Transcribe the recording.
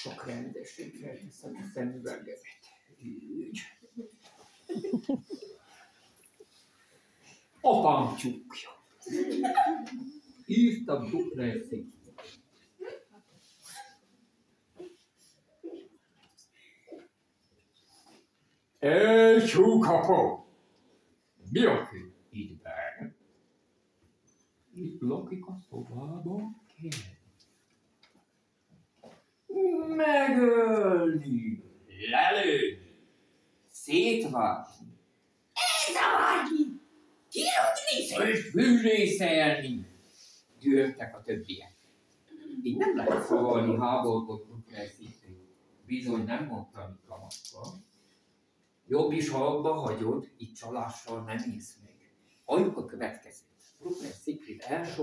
sok rendeségre hiszem a szemüvegemet. Így. Apám tyúkja. Írtam Bruckner Siegfried. Tyúkapa! Mi a kő? Itt be. Itt lakik a szobában kell. Megölni, lelőni, szétvágni, elzavarni, kirúgni, és bűnészelni. Győrtek a többiek. Így nem lehet szavalni háborgott Bruckner Siegfried. Bizony nem mondta, amit kamakkal. Jobb is, ha abba hagyod, itt csalással nem élsz meg. Halljuk a következőt. Bruckner Siegfried első